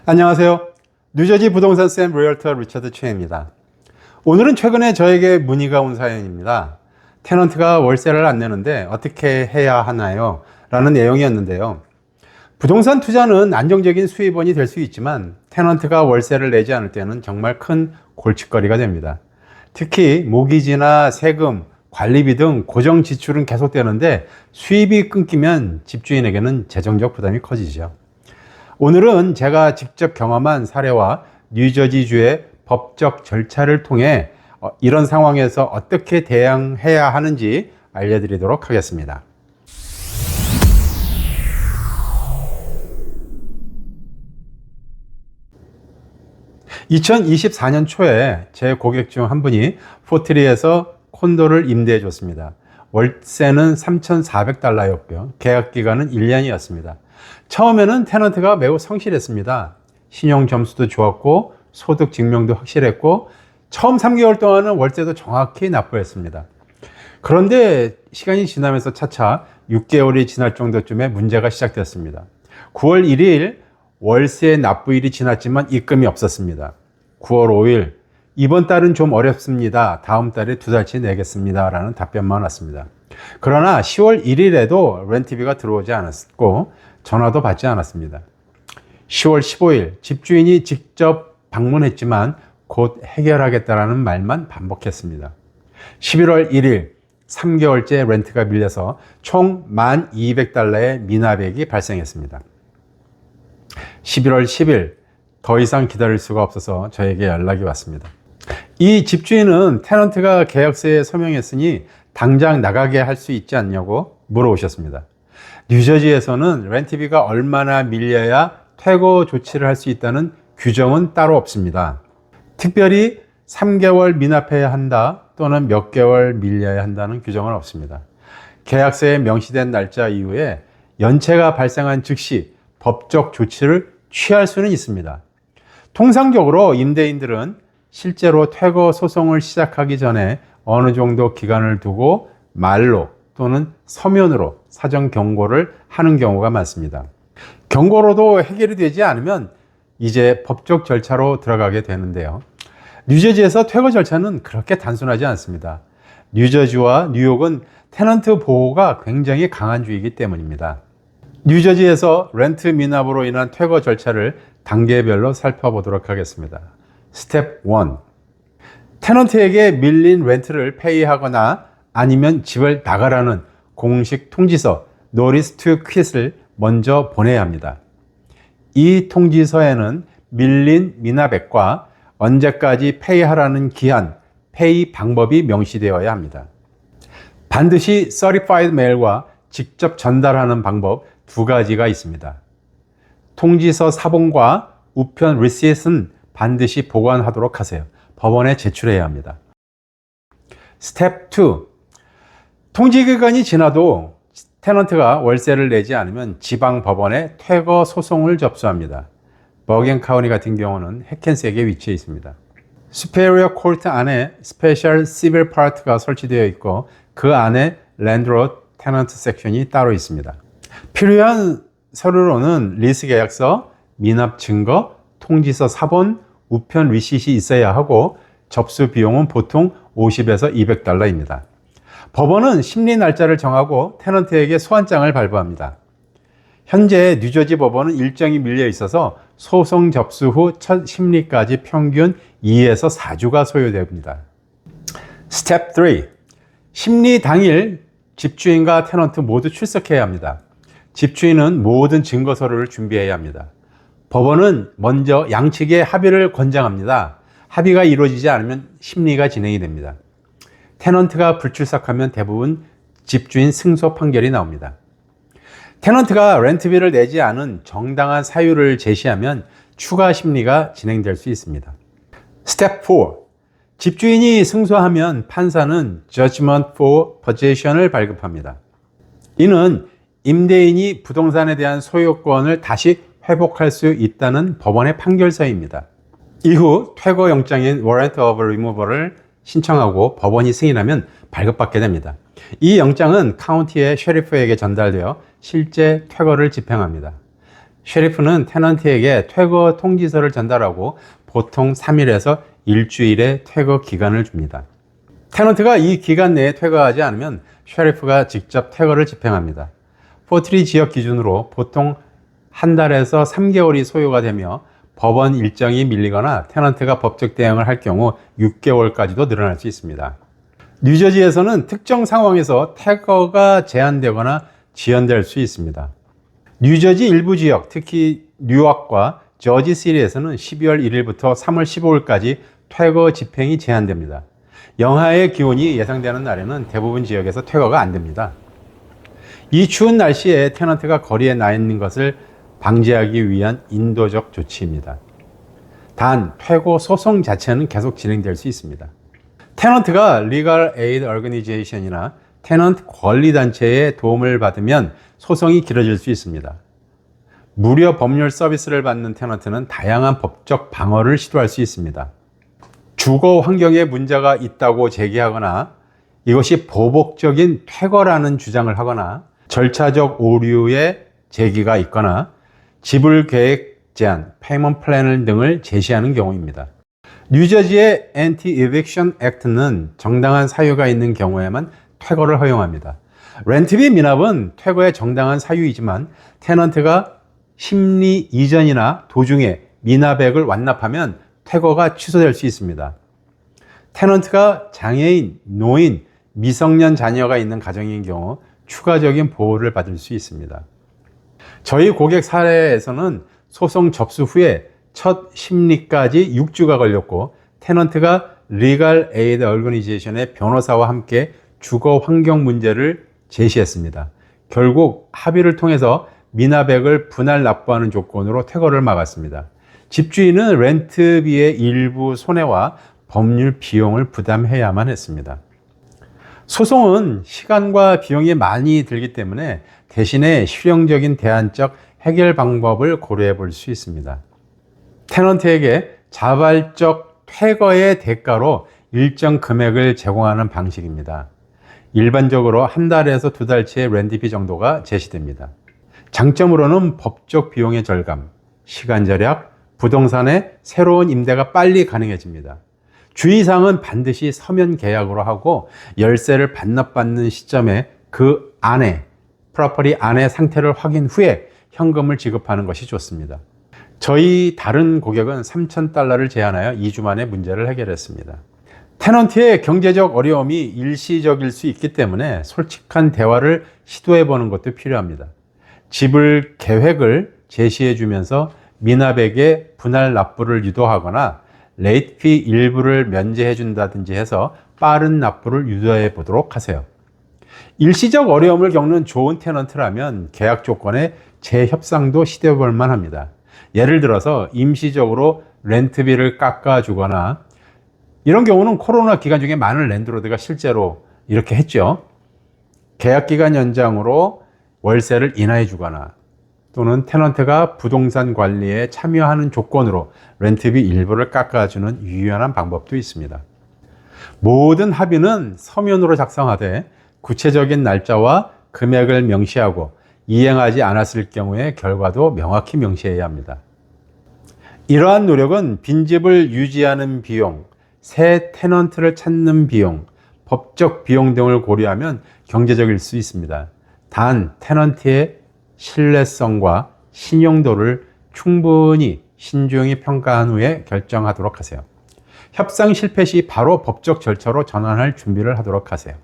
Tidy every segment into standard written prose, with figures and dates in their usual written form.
안녕하세요. 뉴저지 부동산 쌤 리얼터 리처드 최입니다. 오늘은 최근에 저에게 문의가 온 사연입니다. 테넌트가 월세를 안 내는데 어떻게 해야 하나요? 라는 내용이었는데요. 부동산 투자는 안정적인 수입원이 될 수 있지만 테넌트가 월세를 내지 않을 때는 정말 큰 골칫거리가 됩니다. 특히 모기지나 세금, 관리비 등 고정 지출은 계속되는데 수입이 끊기면 집주인에게는 재정적 부담이 커지죠. 오늘은 제가 직접 경험한 사례와 뉴저지주의 법적 절차를 통해 이런 상황에서 어떻게 대응해야 하는지 알려드리도록 하겠습니다. 2024년 초에 제 고객 중 한 분이 포트리에서 콘도를 임대해 줬습니다. 월세는 $3,400였고요. 계약 기간은 1년이었습니다. 처음에는 테넌트가 매우 성실했습니다. 신용 점수도 좋았고 소득 증명도 확실했고 처음 3개월 동안은 월세도 정확히 납부했습니다. 그런데 시간이 지나면서 차차 6개월이 지날 정도쯤에 문제가 시작됐습니다. 9월 1일 월세 납부일이 지났지만 입금이 없었습니다. 9월 5일 이번 달은 좀 어렵습니다. 다음 달에 2달치 내겠습니다. 라는 답변만 왔습니다. 그러나 10월 1일에도 렌트비가 들어오지 않았고 전화도 받지 않았습니다. 10월 15일 집주인이 직접 방문했지만 곧 해결하겠다라는 말만 반복했습니다. 11월 1일 3개월째 렌트가 밀려서 총 $1,200의 미납액이 발생했습니다. 11월 10일 더 이상 기다릴 수가 없어서 저에게 연락이 왔습니다. 이 집주인은 테넌트가 계약서에 서명했으니 당장 나가게 할 수 있지 않냐고 물어오셨습니다. 뉴저지에서는 렌트비가 얼마나 밀려야 퇴거 조치를 할 수 있다는 규정은 따로 없습니다. 특별히 3개월 미납해야 한다 또는 몇 개월 밀려야 한다는 규정은 없습니다. 계약서에 명시된 날짜 이후에 연체가 발생한 즉시 법적 조치를 취할 수는 있습니다. 통상적으로 임대인들은 실제로 퇴거 소송을 시작하기 전에 어느 정도 기간을 두고 말로 또는 서면으로 사전 경고를 하는 경우가 많습니다. 경고로도 해결이 되지 않으면 이제 법적 절차로 들어가게 되는데요. 뉴저지에서 퇴거 절차는 그렇게 단순하지 않습니다. 뉴저지와 뉴욕은 테넌트 보호가 굉장히 강한 주이기 때문입니다. 뉴저지에서 렌트 미납으로 인한 퇴거 절차를 단계별로 살펴보도록 하겠습니다. 스텝 1. 테넌트에게 밀린 렌트를 페이하거나 아니면 집을 나가라는 공식 통지서 Notice to Quit을 먼저 보내야 합니다. 이 통지서에는 밀린 미납액과 언제까지 페이하라는 기한, 페이 방법이 명시되어야 합니다. 반드시 Certified Mail과 직접 전달하는 방법 2가지가 있습니다. 통지서 사본과 우편 리시트는 반드시 보관하도록 하세요. 법원에 제출해야 합니다. 스텝 2. 통지 기간이 지나도 테넌트가 월세를 내지 않으면 지방 법원에 퇴거 소송을 접수합니다. 버겐 카운티 같은 경우는 해켄스에 위치해 있습니다. Superior Court 안에 Special Civil Part가 설치되어 있고 그 안에 Landlord Tenant 섹션이 따로 있습니다. 필요한 서류로는 리스 계약서, 미납 증거, 통지서 사본, 우편 리시트이 있어야 하고 접수 비용은 보통 $50에서 $200입니다. 법원은 심리 날짜를 정하고 테넌트에게 소환장을 발부합니다. 현재 뉴저지 법원은 일정이 밀려 있어서 소송 접수 후 첫 심리까지 평균 2에서 4주가 소요됩니다. 스텝 3. 심리 당일 집주인과 테넌트 모두 출석해야 합니다. 집주인은 모든 증거 서류를 준비해야 합니다. 법원은 먼저 양측의 합의를 권장합니다. 합의가 이루어지지 않으면 심리가 진행이 됩니다. 테넌트가 불출석하면 대부분 집주인 승소 판결이 나옵니다. 테넌트가 렌트비를 내지 않은 정당한 사유를 제시하면 추가 심리가 진행될 수 있습니다. 스텝 4. 집주인이 승소하면 판사는 Judgment for Possession을 발급합니다. 이는 임대인이 부동산에 대한 소유권을 다시 회복할 수 있다는 법원의 판결서입니다. 이후 퇴거 영장인 Warrant of Removal을 신청하고 법원이 승인하면 발급받게 됩니다. 이 영장은 카운티의 셰리프에게 전달되어 실제 퇴거를 집행합니다. 셰리프는 테넌트에게 퇴거 통지서를 전달하고 보통 3일에서 일주일의 퇴거 기간을 줍니다. 테넌트가 이 기간 내에 퇴거하지 않으면 셰리프가 직접 퇴거를 집행합니다. 포트리 지역 기준으로 보통 한 달에서 3개월이 소요가 되며 법원 일정이 밀리거나 테넌트가 법적 대응을 할 경우 6개월까지도 늘어날 수 있습니다. 뉴저지에서는 특정 상황에서 퇴거가 제한되거나 지연될 수 있습니다. 뉴저지 일부 지역, 특히 뉴욕과 저지시리에서는 12월 1일부터 3월 15일까지 퇴거 집행이 제한됩니다. 영하의 기온이 예상되는 날에는 대부분 지역에서 퇴거가 안 됩니다. 이 추운 날씨에 테넌트가 거리에 나 있는 것을 방지하기 위한 인도적 조치입니다. 단, 퇴거 소송 자체는 계속 진행될 수 있습니다. 테넌트가 Legal Aid Organization이나 테넌트 권리단체의 도움을 받으면 소송이 길어질 수 있습니다. 무료 법률 서비스를 받는 테넌트는 다양한 법적 방어를 시도할 수 있습니다. 주거 환경에 문제가 있다고 제기하거나 이것이 보복적인 퇴거라는 주장을 하거나 절차적 오류의 제기가 있거나 지불 계획 제한, 페이먼트 플랜 등을 제시하는 경우입니다. 뉴저지의 Anti-Eviction Act는 정당한 사유가 있는 경우에만 퇴거를 허용합니다. 렌트비 미납은 퇴거의 정당한 사유이지만 테넌트가 심리 이전이나 도중에 미납액을 완납하면 퇴거가 취소될 수 있습니다. 테넌트가 장애인, 노인, 미성년 자녀가 있는 가정인 경우 추가적인 보호를 받을 수 있습니다. 저희 고객 사례에서는 소송 접수 후에 첫 심리까지 6주가 걸렸고 테넌트가 Legal Aid Organization의 변호사와 함께 주거 환경 문제를 제시했습니다. 결국 합의를 통해서 미납액을 분할 납부하는 조건으로 퇴거를 막았습니다. 집주인은 렌트비의 일부 손해와 법률 비용을 부담해야만 했습니다. 소송은 시간과 비용이 많이 들기 때문에 대신에 실용적인 대안적 해결 방법을 고려해 볼 수 있습니다. 테넌트에게 자발적 퇴거의 대가로 일정 금액을 제공하는 방식입니다. 일반적으로 한 달에서 두 달치의 렌트비 정도가 제시됩니다. 장점으로는 법적 비용의 절감, 시간 절약, 부동산의 새로운 임대가 빨리 가능해집니다. 주의사항은 반드시 서면 계약으로 하고 열세를 반납받는 시점에 그 안에 프로퍼티 안의 상태를 확인 후에 현금을 지급하는 것이 좋습니다. 저희 다른 고객은 $3,000를 제한하여 2주 만에 문제를 해결했습니다. 테넌트의 경제적 어려움이 일시적일 수 있기 때문에 솔직한 대화를 시도해 보는 것도 필요합니다. 지불 계획을 제시해 주면서 미납액의 분할 납부를 유도하거나 레이트피 일부를 면제해 준다든지 해서 빠른 납부를 유도해 보도록 하세요. 일시적 어려움을 겪는 좋은 테넌트라면 계약 조건에 재협상도 시도해 볼 만합니다. 예를 들어서 임시적으로 렌트비를 깎아주거나 이런 경우는 코로나 기간 중에 많은 랜드로드가 실제로 이렇게 했죠. 계약기간 연장으로 월세를 인하해 주거나 또는 테넌트가 부동산 관리에 참여하는 조건으로 렌트비 일부를 깎아주는 유연한 방법도 있습니다. 모든 합의는 서면으로 작성하되 구체적인 날짜와 금액을 명시하고 이행하지 않았을 경우의 결과도 명확히 명시해야 합니다. 이러한 노력은 빈집을 유지하는 비용, 새 테넌트를 찾는 비용, 법적 비용 등을 고려하면 경제적일 수 있습니다. 단, 테넌트의 신뢰성과 신용도를 충분히 신중히 평가한 후에 결정하도록 하세요. 협상 실패 시 바로 법적 절차로 전환할 준비를 하도록 하세요.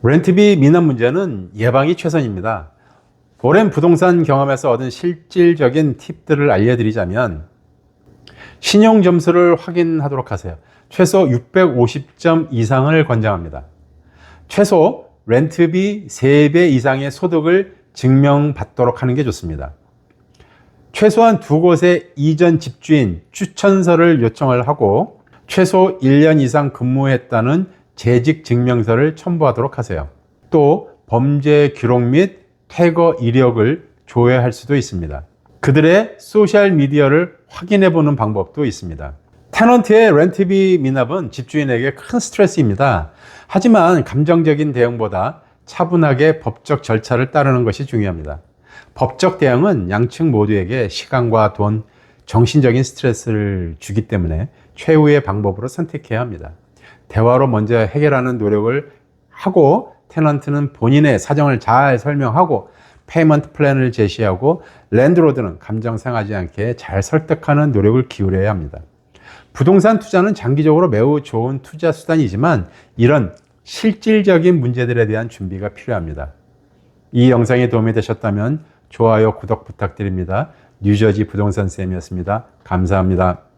렌트비 미납 문제는 예방이 최선입니다. 오랜 부동산 경험에서 얻은 실질적인 팁들을 알려드리자면 신용 점수를 확인하도록 하세요. 최소 650점 이상을 권장합니다. 최소 렌트비 3배 이상의 소득을 증명받도록 하는 게 좋습니다. 최소한 2곳의 이전 집주인 추천서를 요청을 하고 최소 1년 이상 근무했다는 재직 증명서를 첨부하도록 하세요. 또 범죄 기록 및 퇴거 이력을 조회할 수도 있습니다. 그들의 소셜 미디어를 확인해 보는 방법도 있습니다. 테넌트의 렌트비 미납은 집주인에게 큰 스트레스입니다. 하지만 감정적인 대응보다 차분하게 법적 절차를 따르는 것이 중요합니다. 법적 대응은 양측 모두에게 시간과 돈, 정신적인 스트레스를 주기 때문에 최후의 방법으로 선택해야 합니다. 대화로 먼저 해결하는 노력을 하고 테넌트는 본인의 사정을 잘 설명하고 페이먼트 플랜을 제시하고 랜드로드는 감정 상하지 않게 잘 설득하는 노력을 기울여야 합니다. 부동산 투자는 장기적으로 매우 좋은 투자 수단이지만 이런 실질적인 문제들에 대한 준비가 필요합니다. 이 영상이 도움이 되셨다면 좋아요, 구독 부탁드립니다. 뉴저지 부동산 쌤이었습니다. 감사합니다.